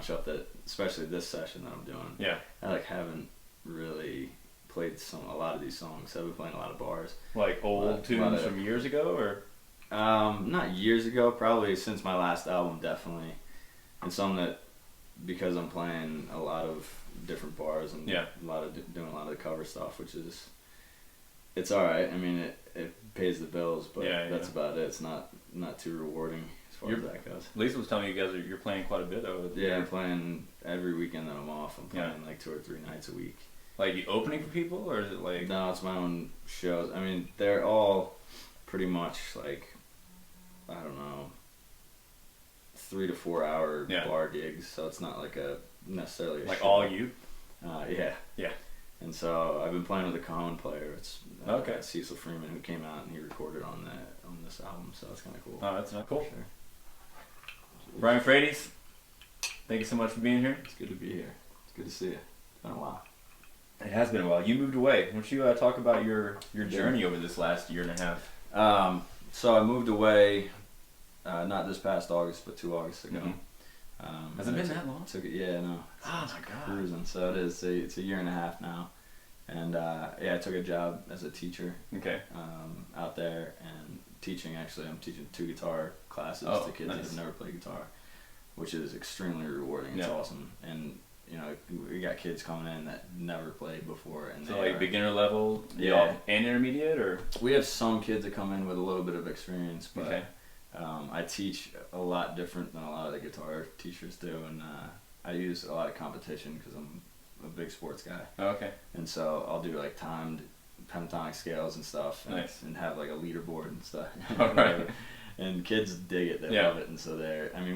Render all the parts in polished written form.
punch up that, especially this session that I'm doing. Yeah. I like haven't really played a lot of these songs. I've been playing a lot of bars. Like old tunes from years ago, or? Not years ago, probably since my last album, definitely. And some that, because I'm playing a lot of different bars and yeah. doing a lot of the cover stuff, which is, it's all right. I mean, it pays the bills, but that's about it. It's not too rewarding as far as that goes. Lisa was telling me you guys you're playing quite a bit though. Yeah, I'm playing every weekend that I'm off. I'm playing like 2 or 3 nights a week. Like you opening for people, or is it like? No, it's my own shows. I mean, they're all pretty much like, I don't know, 3 to 4 hour bar gigs. So it's not like necessarily a like show. all you. Yeah. Yeah. And so I've been playing with a cajon player. It's okay. Cecil Freeman, who came out and he recorded on this album. So that's kind of cool. Oh, that's not cool. Sure. Bryan Frates, thank you so much for being here. It's good to be here. It's good to see you. It's been a while. It has been a while. You moved away. Why don't you talk about your journey over this last year and a half? So I moved away, not this past August, but 2 Augusts ago. Mm-hmm. Has it been that long? Yeah, no. Oh my God. Cruising. So it is. It's a year and a half now, and I took a job as a teacher. Okay. Out there and teaching. Actually, I'm teaching 2 guitar classes to kids that have never played guitar, which is extremely rewarding. It's awesome, and you know, we got kids coming in that never played before, and so like beginner level, and intermediate, or we have some kids that come in with a little bit of experience, but I teach a lot different than a lot of the guitar teachers do, and I use a lot of competition because I'm a big sports guy. Okay. And so I'll do like timed pentatonic scales and stuff, and have like a leaderboard and stuff. All right. And kids dig it, they love it, and so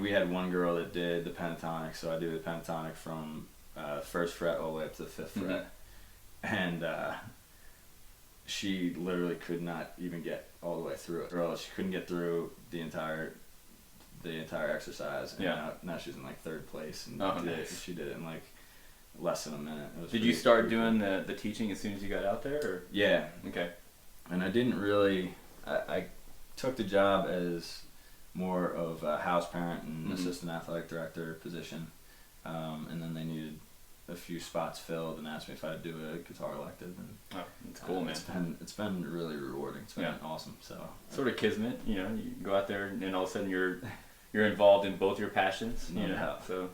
we had one girl that did the pentatonic, so I do the pentatonic from 1st fret all the way up to the 5th fret, and she literally could not even get all the way through it. She couldn't get through the entire exercise, and now she's in like 3rd place, and she did it in like less than a minute. Did you start doing the teaching as soon as you got out there? Or? Yeah. Okay. And I didn't really, I took the job as more of a house parent and assistant athletic director position, and then they needed a few spots filled and asked me if I'd do a guitar elective. And that's cool, man. It's been really rewarding. It's been awesome. So sort of kismet, you know. You go out there and all of a sudden you're involved in both your passions. No doubt. So.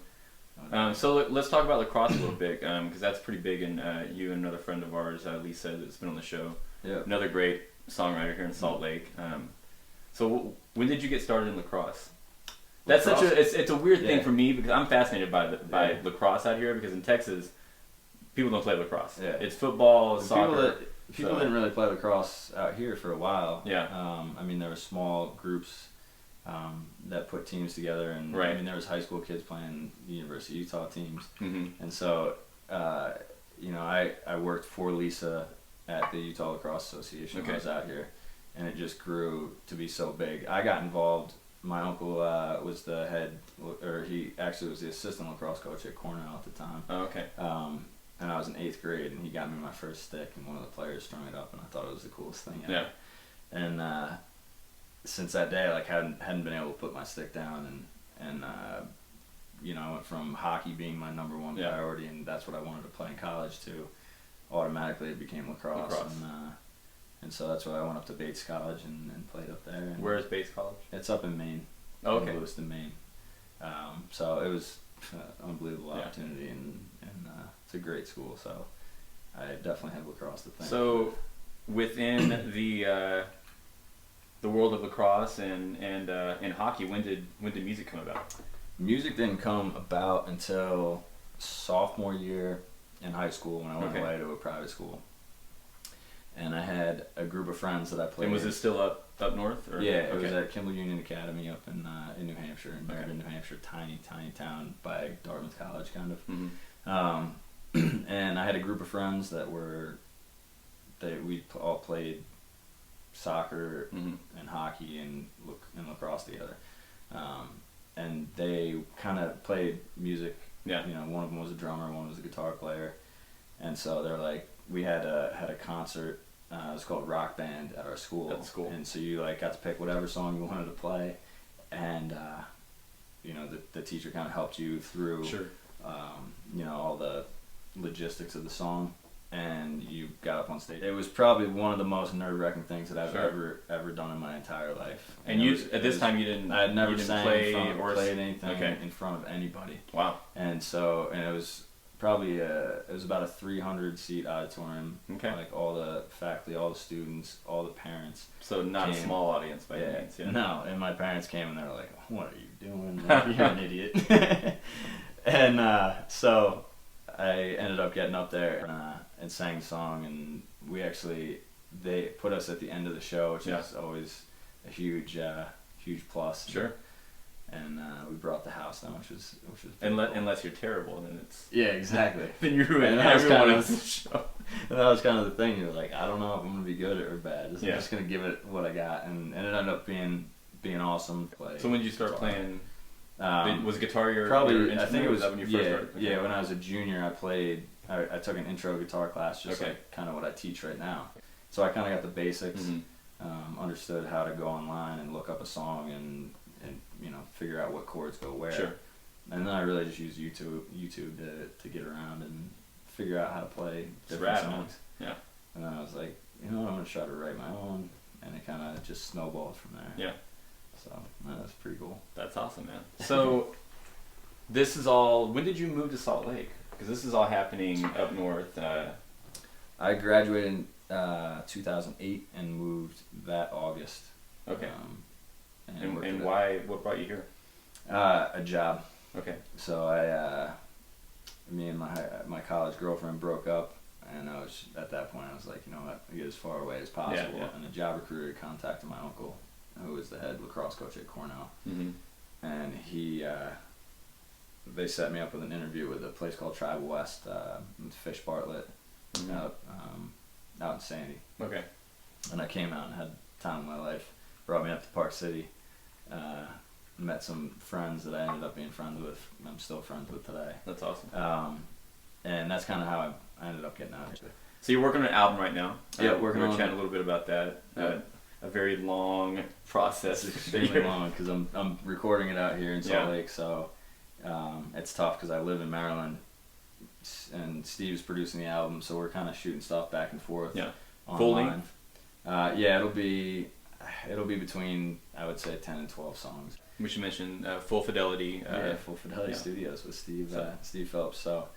So let's talk about lacrosse a little bit, because that's pretty big, and you and another friend of ours, Lisa, that's been on the show. Yeah. Another great songwriter here in Salt Lake. So when did you get started in lacrosse? That's it's a weird thing for me, because I'm fascinated by lacrosse out here, because in Texas, people don't play lacrosse. Yeah. It's football, soccer. People didn't really play lacrosse out here for a while. Yeah. I mean, there were small groups that put teams together, and I mean, there was high school kids playing University of Utah teams, and so I worked for Lisa at the Utah Lacrosse Association when I was out here, and it just grew to be so big. I got involved. My uncle was the head, or he actually was the assistant lacrosse coach at Cornell at the time. Oh, okay. And I was in 8th grade, and he got me my first stick, and one of the players strung it up, and I thought it was the coolest thing ever. Yeah. And since that day, like, hadn't been able to put my stick down, and I went from hockey being my number one priority, and that's what I wanted to play in college, to automatically it became lacrosse. And so that's why I went up to Bates College and played up there. And where is Bates College? It's up in Maine. Oh, okay. In Lewiston, Maine. So it was an unbelievable opportunity, and it's a great school. So I definitely have lacrosse to thank. So within the world of lacrosse and hockey, when did music come about? Music didn't come about until sophomore year in high school, when I went away to a private school. And I had a group of friends that I played. And was it still up north? Or? Yeah, it was at Kimball Union Academy up in New Hampshire, in Meriden, New Hampshire, tiny town by Dartmouth College, kind of. Mm-hmm. And I had a group of friends that we all played soccer and hockey and lacrosse together, and they kind of played music. Yeah, one of them was a drummer, one was a guitar player, and so they're like, we had a concert. It was called Rock Band at our school. That's cool. And so you got to pick whatever song you wanted to play, and the teacher kind of helped you through, Sure. All the logistics of the song, and you got up on stage. It was probably one of the most nerve-wracking things that I've ever done in my entire life. And at this time you didn't. I had never played anything okay. in front of anybody. Wow. And it was probably it was about a 300-seat auditorium. Okay. Like all the faculty, all the students, all the parents. So not a small audience by any means. Yeah. No, and my parents came and they were like, "What are you doing? You're an idiot." And so I ended up getting up there and sang the song, and they put us at the end of the show, which is always a huge plus. Sure. And we brought the house down, which was cool. Unless you're terrible, then it's exactly. Then you ruin everyone else's show. And that was kind of the thing. You're like, I don't know if I'm gonna be good or bad. I'm just gonna give it what I got, and it ended up being awesome. So when did you start playing? Was guitar your probably? I think it was when you first started? Okay. Yeah. When I was a junior, I played. I took an intro guitar class, just like kind of what I teach right now. So I kind of got the basics, understood how to go online and look up a song and figure out what chords go where. Sure. And then I really just used YouTube to get around and figure out how to play different songs. Yeah. And then I was like, I'm gonna try to write my own, and it kind of just snowballed from there. Yeah. So that was pretty cool. That's awesome, man. So this is all. When did you move to Salt Lake? Because this is all happening up north. I graduated in 2008 and moved that August. Okay. And why? What brought you here? A job. Okay. So me and my college girlfriend broke up, and at that point I was like, you know what, I get as far away as possible. Yeah. And a job recruiter contacted my uncle, who was the head lacrosse coach at Cornell, and they set me up with an interview with a place called Tribal West, with Fish Bartlett, out in Sandy. Okay. And I came out and had the time of my life. Brought me up to Park City. Met some friends that I ended up being friends with. I'm still friends with today. That's awesome. And that's kind of how I ended up getting out here. So you're working on an album right now. Yeah, we're chatting a little bit about that. A very long process. It's extremely long because I'm recording it out here in Salt Lake, so it's tough because I live in Maryland, and Steve's producing the album, so we're kind of shooting stuff back and forth. Yeah. Online. Full length? It'll be between, I would say, 10 and 12 songs. We should mention Full Fidelity. Full Fidelity Studios with Steve Phelps. So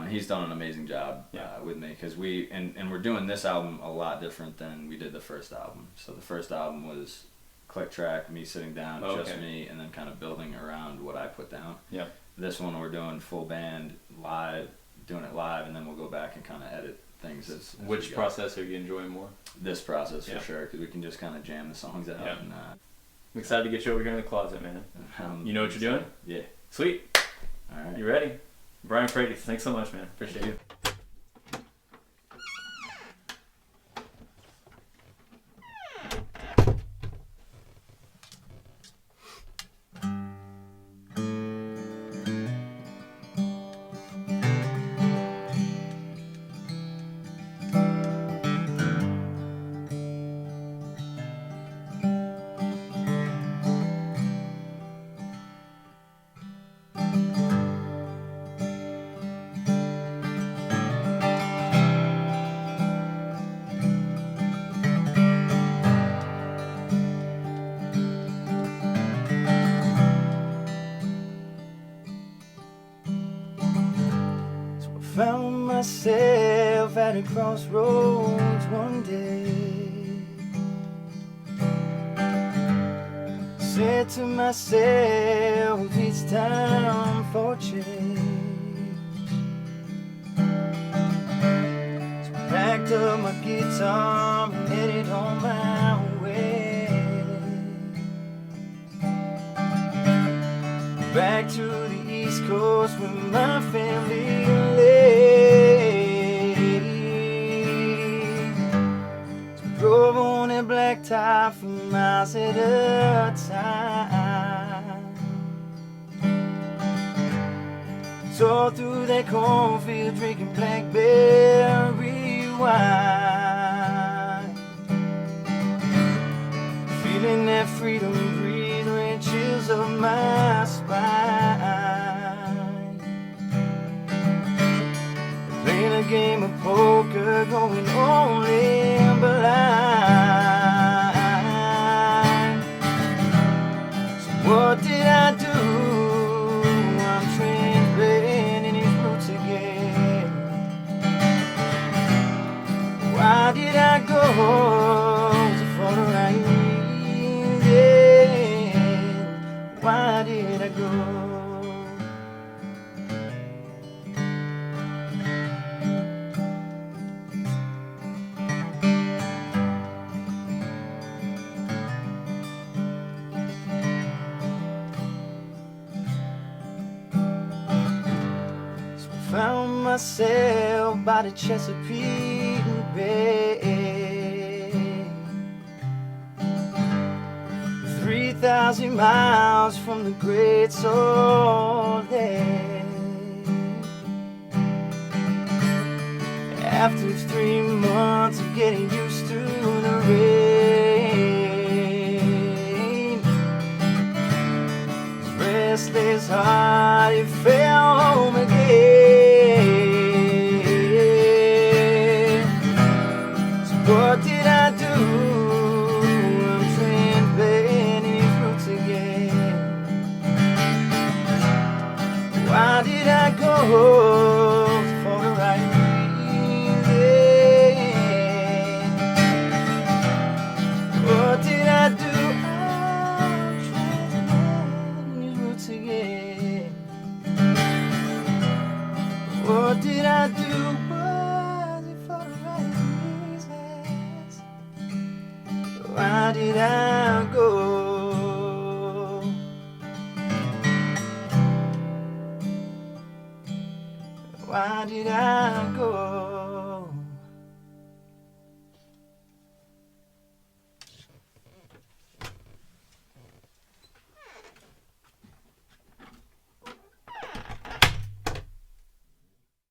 he's done an amazing job with me, because we're doing this album a lot different than we did the first album. So the first album was click track, me sitting down, just me, and then kind of building around what I put down. Yeah. This one we're doing full band, doing it live, and then we'll go back and kind of edit things as Which process are you enjoying more? This process for sure, because we can just kind of jam the songs out. Yeah. And, I'm excited to get you over here in the closet, man. You know what you're doing? Yeah. Sweet. All right. You ready? Bryan Frates, thanks so much, man. Appreciate you. Found myself at a crossroads one day. Said to myself, it's time for change. So I packed up my guitar and headed on my way. Back to the East Coast where my family lay. So I drove on a blacktop for miles at a time. Tore through that cornfield drinking blackberry wine, feeling that freedom breeze, ran chills up my spine. a game of poker, going only blind. So what did I do? I'm transplanting his roots again. Why did I go for the right reason? Why did I go? Found myself by the Chesapeake Bay, 3,000 miles from the great Salt Lake. After 3 months of getting used to the rain, his restless heart, it fell home again. What did I do? I'm transplanting his roots again. Why did I go for the right reason? What did I do? I'm transplanting his roots again. What did I do? Was it for the right reasons? Why did I go? Why did I go?